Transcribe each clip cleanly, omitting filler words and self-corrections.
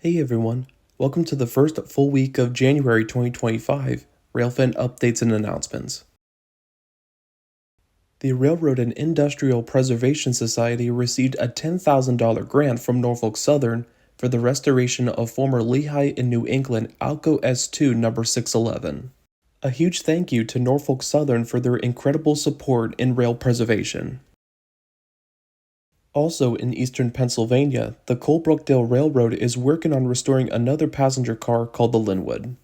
Hey everyone, welcome to the first full week of January 2025 Railfan updates and announcements. The Railroad and Industrial Preservation Society received a $10,000 grant from Norfolk Southern for the restoration of former Lehigh and New England Alco S2 number 611. A huge thank you to Norfolk Southern for their incredible support in rail preservation. Also in eastern Pennsylvania, the Colebrookdale Railroad is working on restoring another passenger car called the Linwood.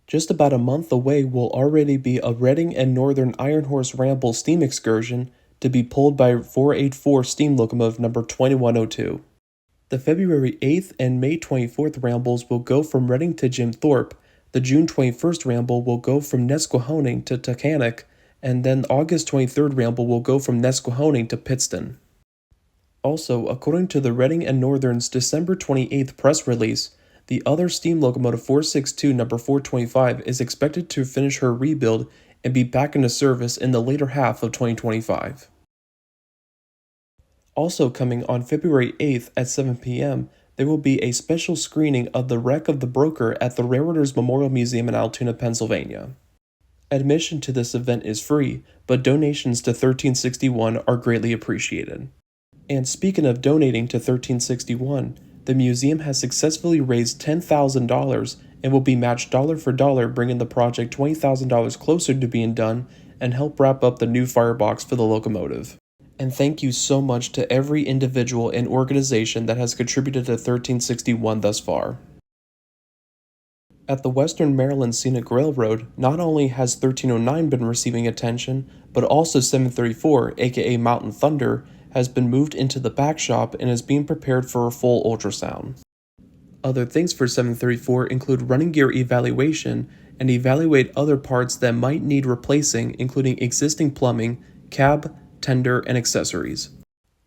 Just about a month away will already be a Reading and Northern Iron Horse Ramble steam excursion to be pulled by 484 steam locomotive number 2102. The February 8th and May 24th rambles will go from Reading to Jim Thorpe, the June 21st ramble will go from Nesquehoning to Taconic, and then August 23rd ramble will go from Nesquehoning to Pittston. Also, according to the Reading and Northern's December 28th press release, the other steam locomotive 462 number 425 is expected to finish her rebuild and be back into service in the later half of 2025. Also coming on February 8th at 7 p.m., there will be a special screening of The Wreck of the Broker at the Railroaders Memorial Museum in Altoona, Pennsylvania. Admission to this event is free, but donations to 1361 are greatly appreciated. And speaking of donating to 1361, the museum has successfully raised $10,000 and will be matched dollar for dollar, bringing the project $20,000 closer to being done and help wrap up the new firebox for the locomotive. And thank you so much to every individual and organization that has contributed to 1361 thus far. At the Western Maryland Scenic Railroad, not only has 1309 been receiving attention, but also 734, aka Mountain Thunder, has been moved into the back shop and is being prepared for a full ultrasound. Other things for 734 include running gear evaluation and evaluate other parts that might need replacing, including existing plumbing, cab, tender, and accessories.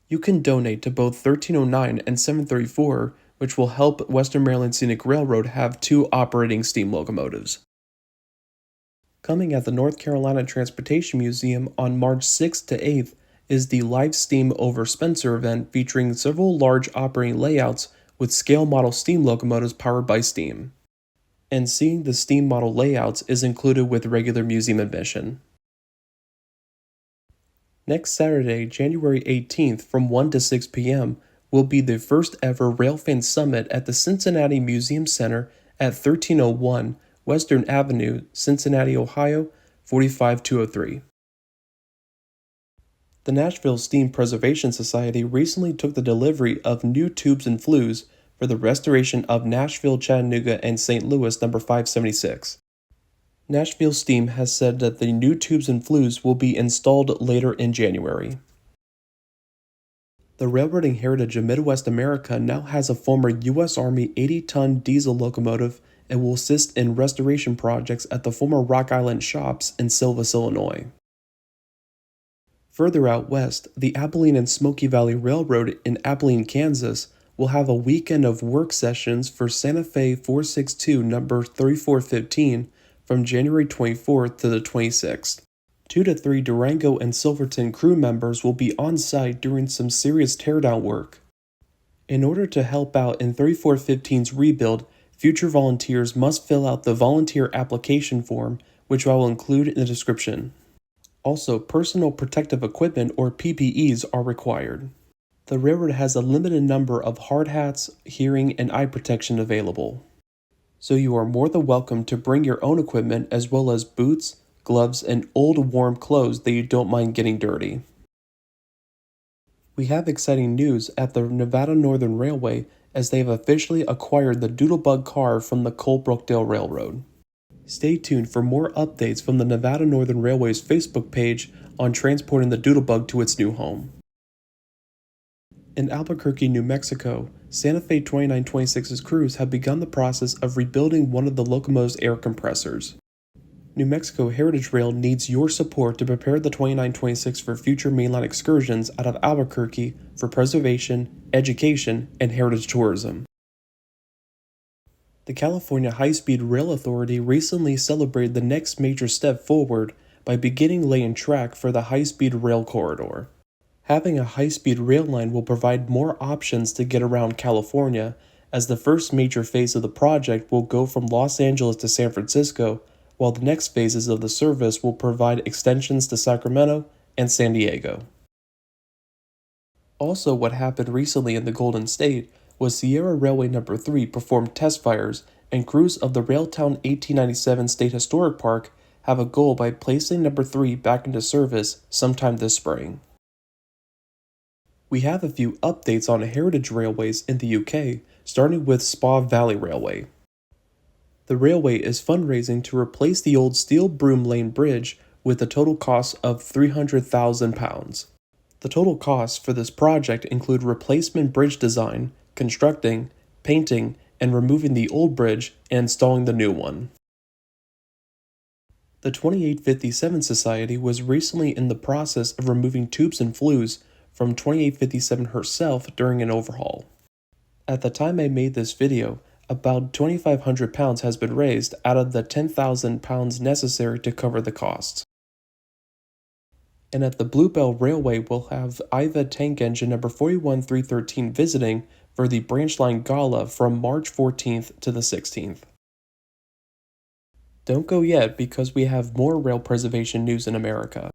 You can donate to both 1309 and 734, which will help Western Maryland Scenic Railroad have two operating steam locomotives. Coming at the North Carolina Transportation Museum on March 6th to 8th is the Live Steam over Spencer event featuring several large operating layouts with scale model steam locomotives powered by steam. And seeing the steam model layouts is included with regular museum admission. Next Saturday, January 18th from 1 to 6 p.m. will be the first ever Railfan Summit at the Cincinnati Museum Center at 1301 Western Avenue, Cincinnati, Ohio, 45203. The Nashville Steam Preservation Society recently took the delivery of new tubes and flues for the restoration of Nashville, Chattanooga, and St. Louis number 576. Nashville Steam has said that the new tubes and flues will be installed later in January. The Railroading Heritage of Midwest America now has a former U.S. Army 80-ton diesel locomotive and will assist in restoration projects at the former Rock Island Shops in Silvis, Illinois. Further out west, the Abilene and Smoky Valley Railroad in Abilene, Kansas, will have a weekend of work sessions for Santa Fe 462 number 3415 from January 24th to the 26th. 2 to 3 Durango and Silverton crew members will be on site doing some serious teardown work. In order to help out in 3415's rebuild, future volunteers must fill out the volunteer application form, which I will include in the description. Also, personal protective equipment or PPEs are required. The railroad has a limited number of hard hats, hearing, and eye protection available. So you are more than welcome to bring your own equipment as well as boots, gloves, and old warm clothes that you don't mind getting dirty. We have exciting news at the Nevada Northern Railway as they have officially acquired the Doodlebug car from the Colebrookdale Railroad. Stay tuned for more updates from the Nevada Northern Railway's Facebook page on transporting the Doodlebug to its new home. In Albuquerque, New Mexico, Santa Fe 2926's crews have begun the process of rebuilding one of the locomotive's air compressors. New Mexico Heritage Rail needs your support to prepare the 2926 for future mainline excursions out of Albuquerque for preservation, education, and heritage tourism. The California High-Speed Rail Authority recently celebrated the next major step forward by beginning laying track for the high-speed rail corridor. Having a high-speed rail line will provide more options to get around California, as the first major phase of the project will go from Los Angeles to San Francisco, while the next phases of the service will provide extensions to Sacramento and San Diego. Also, what happened recently in the Golden State was Sierra Railway No. 3 performed test fires, and crews of the Railtown 1897 State Historic Park have a goal by placing No. 3 back into service sometime this spring. We have a few updates on heritage railways in the UK, starting with Spa Valley Railway. The railway is fundraising to replace the old Steel Broom Lane Bridge with a total cost of £300,000. The total costs for this project include replacement bridge design, constructing, painting, and removing the old bridge and installing the new one. The 2857 Society was recently in the process of removing tubes and flues from 2857 herself during an overhaul. At the time I made this video, about £2,500 has been raised out of the £10,000 necessary to cover the costs. And at the Bluebell Railway, we'll have IVA tank engine number 41313 visiting for the branch line gala from March 14th to the 16th. Don't go yet, because we have more rail preservation news in America.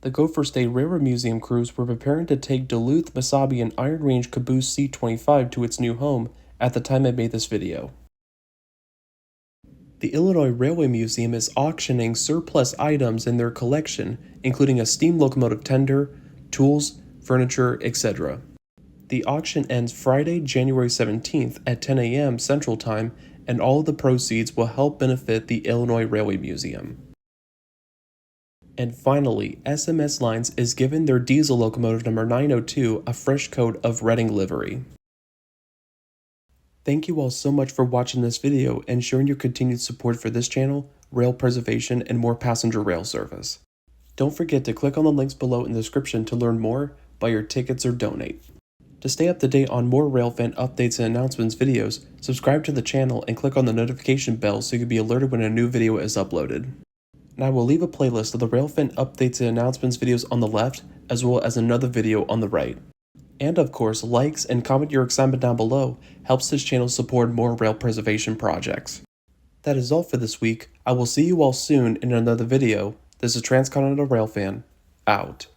The Gopher State Railroad Museum crews were preparing to take Duluth, Mesabi, and Iron Range Caboose C-25 to its new home at the time I made this video. The Illinois Railway Museum is auctioning surplus items in their collection, including a steam locomotive tender, tools, furniture, etc. The auction ends Friday, January 17th at 10 a.m. Central Time, and all of the proceeds will help benefit the Illinois Railway Museum. And finally, SMS Lines is giving their diesel locomotive number 902 a fresh coat of Reading livery. Thank you all so much for watching this video and showing your continued support for this channel, rail preservation, and more passenger rail service. Don't forget to click on the links below in the description to learn more, buy your tickets, or donate. To stay up to date on more Railfan updates and announcements videos, subscribe to the channel and click on the notification bell so you can be alerted when a new video is uploaded. And I will leave a playlist of the Railfan updates and announcements videos on the left, as well as another video on the right. And of course, likes and comment your excitement down below helps this channel support more rail preservation projects. That is all for this week. I will see you all soon in another video. This is Transcontinental Railfan, out.